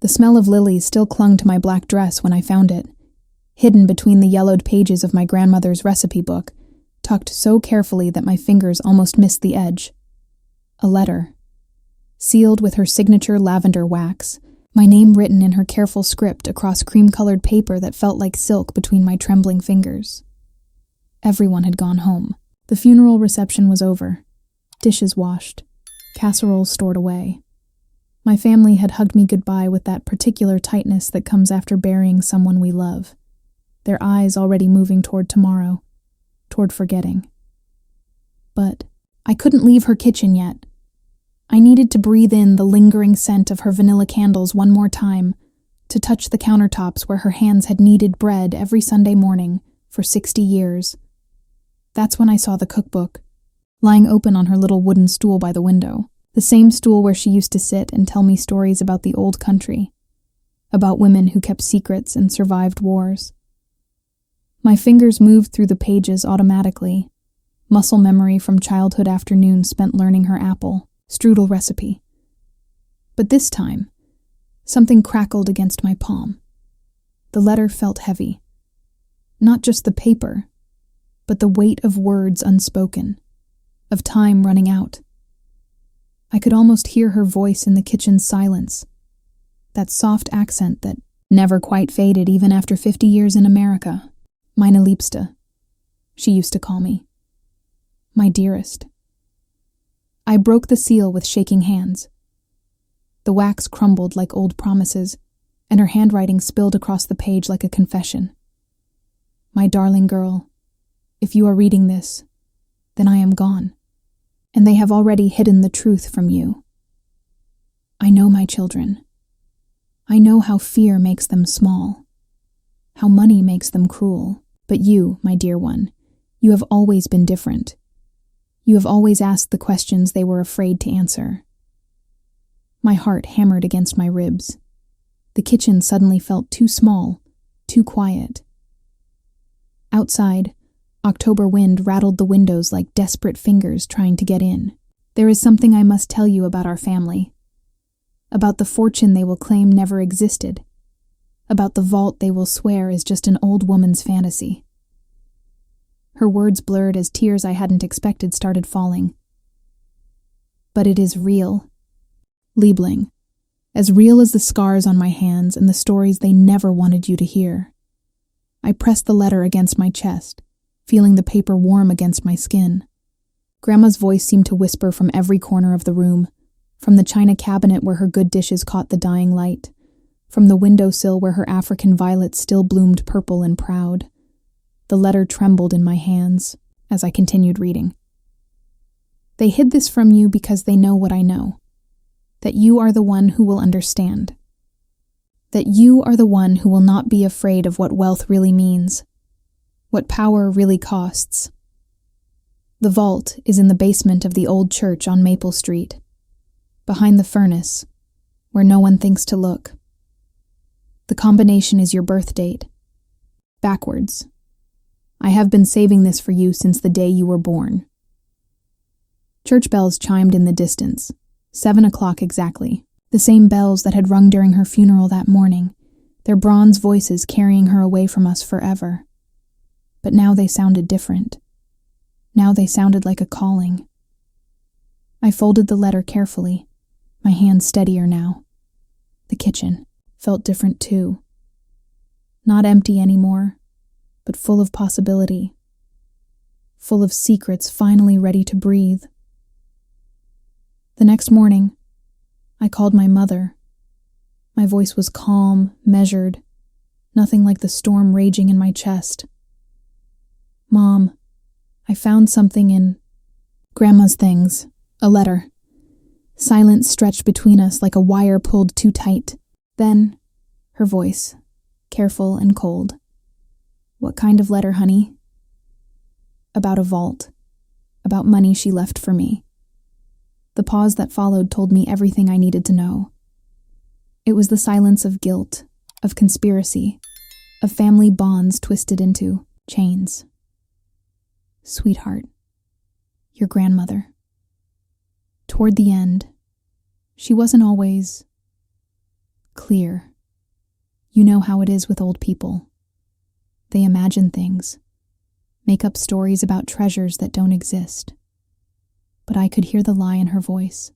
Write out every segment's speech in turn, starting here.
The smell of lilies still clung to my black dress when I found it, hidden between the yellowed pages of my grandmother's recipe book, tucked so carefully that my fingers almost missed the edge. A letter, sealed with her signature lavender wax, my name written in her careful script across cream-colored paper that felt like silk between my trembling fingers. Everyone had gone home. The funeral reception was over. Dishes washed, casseroles stored away. My family had hugged me goodbye with that particular tightness that comes after burying someone we love, their eyes already moving toward tomorrow, toward forgetting. But I couldn't leave her kitchen yet. I needed to breathe in the lingering scent of her vanilla candles one more time, to touch the countertops where her hands had kneaded bread every Sunday morning for 60 years. That's when I saw the cookbook, lying open on her little wooden stool by the window, the same stool where she used to sit and tell me stories about the old country, about women who kept secrets and survived wars. My fingers moved through the pages automatically, muscle memory from childhood afternoons spent learning her apple, strudel recipe. But this time, something crackled against my palm. The letter felt heavy. Not just the paper, but the weight of words unspoken, of time running out. I could almost hear her voice in the kitchen's silence, that soft accent that never quite faded even after 50 years in America. Meine Liebste, she used to call me. My dearest. I broke the seal with shaking hands. The wax crumbled like old promises, and her handwriting spilled across the page like a confession. My darling girl, if you are reading this, then I am gone, and they have already hidden the truth from you. I know my children. I know how fear makes them small, how money makes them cruel, but you, my dear one, you have always been different. You have always asked the questions they were afraid to answer. My heart hammered against my ribs. The kitchen suddenly felt too small, too quiet. Outside, October wind rattled the windows like desperate fingers trying to get in. There is something I must tell you about our family. About the fortune they will claim never existed. About the vault they will swear is just an old woman's fantasy. Her words blurred as tears I hadn't expected started falling. But it is real. Liebling. As real as the scars on my hands and the stories they never wanted you to hear. I pressed the letter against my chest, feeling the paper warm against my skin. Grandma's voice seemed to whisper from every corner of the room, from the china cabinet where her good dishes caught the dying light, from the windowsill where her African violets still bloomed purple and proud. The letter trembled in my hands as I continued reading. They hid this from you because they know what I know, that you are the one who will understand, that you are the one who will not be afraid of what wealth really means, what power really costs. The vault is in the basement of the old church on Maple Street, behind the furnace, where no one thinks to look. The combination is your birth date, backwards. I have been saving this for you since the day you were born. Church bells chimed in the distance, 7 o'clock exactly, the same bells that had rung during her funeral that morning, their bronze voices carrying her away from us forever. But now they sounded different. Now they sounded like a calling. I folded the letter carefully, my hands steadier now. The kitchen felt different too. Not empty anymore, but full of possibility. Full of secrets finally ready to breathe. The next morning, I called my mother. My voice was calm, measured, nothing like the storm raging in my chest. Mom, I found something in Grandma's things, a letter. Silence stretched between us like a wire pulled too tight. Then, her voice, careful and cold. What kind of letter, honey? About a vault. About money she left for me. The pause that followed told me everything I needed to know. It was the silence of guilt, of conspiracy, of family bonds twisted into chains. Sweetheart, your grandmother. Toward the end, she wasn't always clear. You know how it is with old people. They imagine things, make up stories about treasures that don't exist. But I could hear the lie in her voice,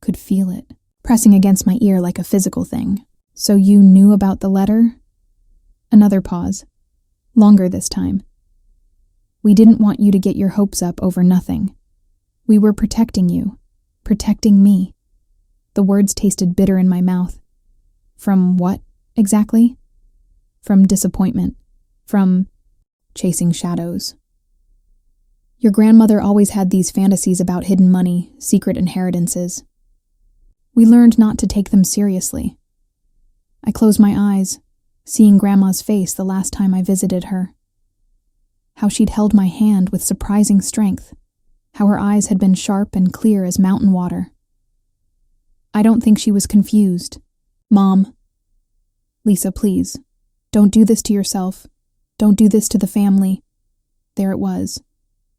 could feel it, pressing against my ear like a physical thing. So you knew about the letter? Another pause, longer this time. We didn't want you to get your hopes up over nothing. We were protecting you, protecting me. The words tasted bitter in my mouth. From what, exactly? From disappointment. From chasing shadows. Your grandmother always had these fantasies about hidden money, secret inheritances. We learned not to take them seriously. I closed my eyes, seeing Grandma's face the last time I visited her. How she'd held my hand with surprising strength, how her eyes had been sharp and clear as mountain water. I don't think she was confused. Mom. Lisa, please, don't do this to yourself. Don't do this to the family. There it was.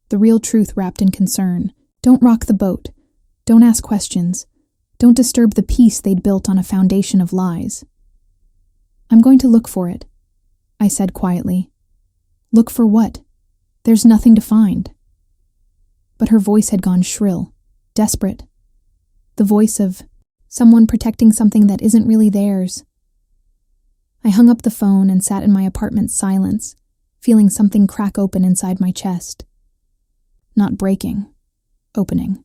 The real truth wrapped in concern. Don't rock the boat. Don't ask questions. Don't disturb the peace they'd built on a foundation of lies. I'm going to look for it, I said quietly. Look for what? There's nothing to find. But her voice had gone shrill, desperate. The voice of someone protecting something that isn't really theirs. I hung up the phone and sat in my apartment's silence, feeling something crack open inside my chest. Not breaking, opening.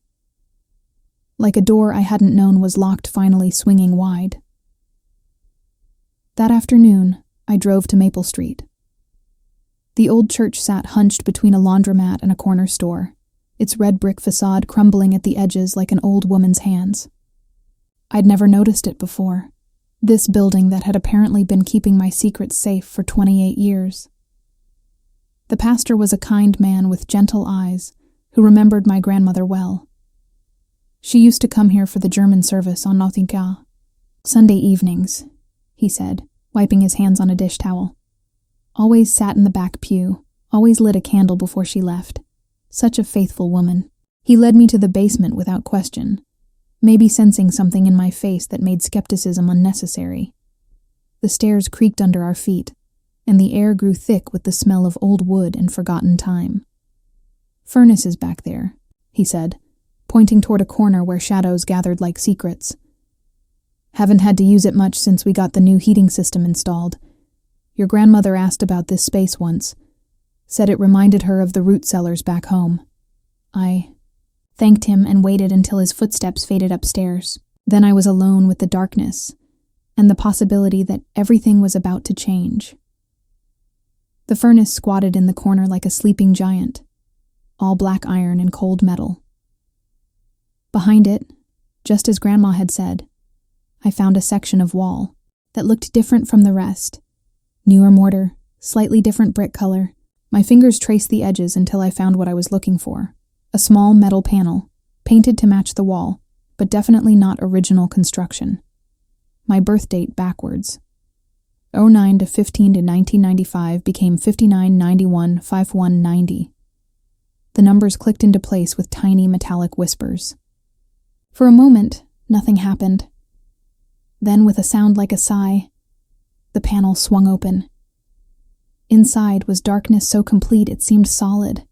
Like a door I hadn't known was locked finally swinging wide. That afternoon, I drove to Maple Street. The old church sat hunched between a laundromat and a corner store, its red brick facade crumbling at the edges like an old woman's hands. I'd never noticed it before, this building that had apparently been keeping my secrets safe for 28 years. The pastor was a kind man with gentle eyes who remembered my grandmother well. She used to come here for the German service on Nottingham. Sunday evenings, he said, wiping his hands on a dish towel. Always sat in the back pew, always lit a candle before she left. Such a faithful woman. He led me to the basement without question, maybe sensing something in my face that made skepticism unnecessary. The stairs creaked under our feet, and the air grew thick with the smell of old wood and forgotten time. Furnace is back there, he said, pointing toward a corner where shadows gathered like secrets. Haven't had to use it much since we got the new heating system installed. Your grandmother asked about this space once, said it reminded her of the root cellars back home. I thanked him and waited until his footsteps faded upstairs. Then I was alone with the darkness and the possibility that everything was about to change. The furnace squatted in the corner like a sleeping giant, all black iron and cold metal. Behind it, just as Grandma had said, I found a section of wall that looked different from the rest. Newer mortar, slightly different brick color. My fingers traced the edges until I found what I was looking for. A small metal panel, painted to match the wall, but definitely not original construction. My birth date backwards. 09 to 15 to 1995 became 59, 91, 51, 90. The numbers clicked into place with tiny metallic whispers. For a moment, nothing happened. Then, with a sound like a sigh, the panel swung open. Inside was darkness so complete it seemed solid.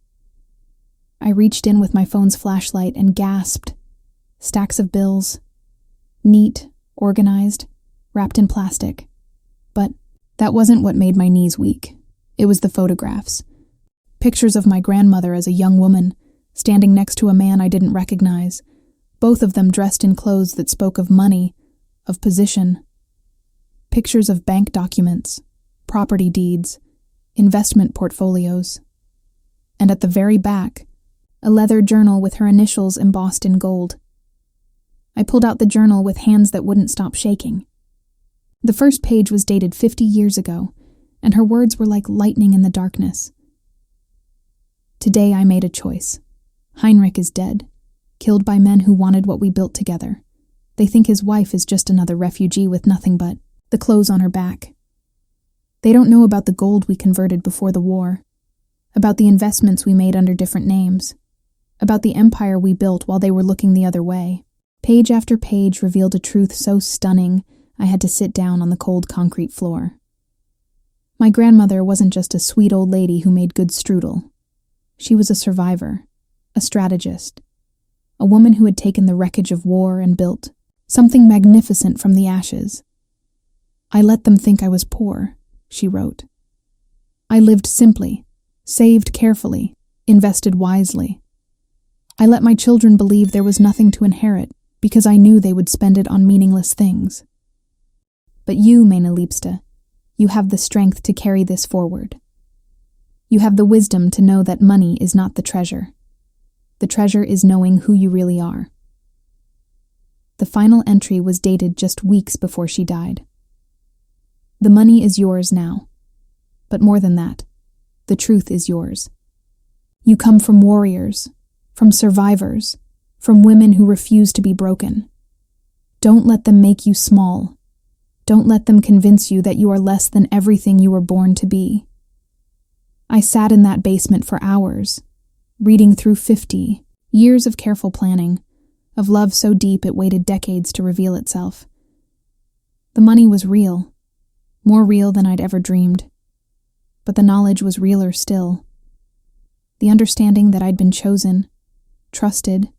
I reached in with my phone's flashlight and gasped. Stacks of bills. Neat, organized, wrapped in plastic. But that wasn't what made my knees weak. It was the photographs. Pictures of my grandmother as a young woman, standing next to a man I didn't recognize, both of them dressed in clothes that spoke of money, of position. Pictures of bank documents, property deeds, investment portfolios. And at the very back, a leather journal with her initials embossed in gold. I pulled out the journal with hands that wouldn't stop shaking. The first page was dated 50 years ago, and her words were like lightning in the darkness. Today I made a choice. Heinrich is dead, killed by men who wanted what we built together. They think his wife is just another refugee with nothing but the clothes on her back. They don't know about the gold we converted before the war, about the investments we made under different names, about the empire we built while they were looking the other way. Page after page revealed a truth so stunning, I had to sit down on the cold concrete floor. My grandmother wasn't just a sweet old lady who made good strudel. She was a survivor, a strategist, a woman who had taken the wreckage of war and built something magnificent from the ashes. "I let them think I was poor," she wrote. "I lived simply, saved carefully, invested wisely. I let my children believe there was nothing to inherit because I knew they would spend it on meaningless things. But you, Mena Liebste, you have the strength to carry this forward. You have the wisdom to know that money is not the treasure. The treasure is knowing who you really are." The final entry was dated just weeks before she died. "The money is yours now. But more than that, the truth is yours. You come from warriors, from survivors, from women who refuse to be broken. Don't let them make you small. Don't let them convince you that you are less than everything you were born to be." I sat in that basement for hours, reading through 50 years of careful planning, of love so deep it waited decades to reveal itself. The money was real, more real than I'd ever dreamed. But the knowledge was realer still. The understanding that I'd been chosen, trusted,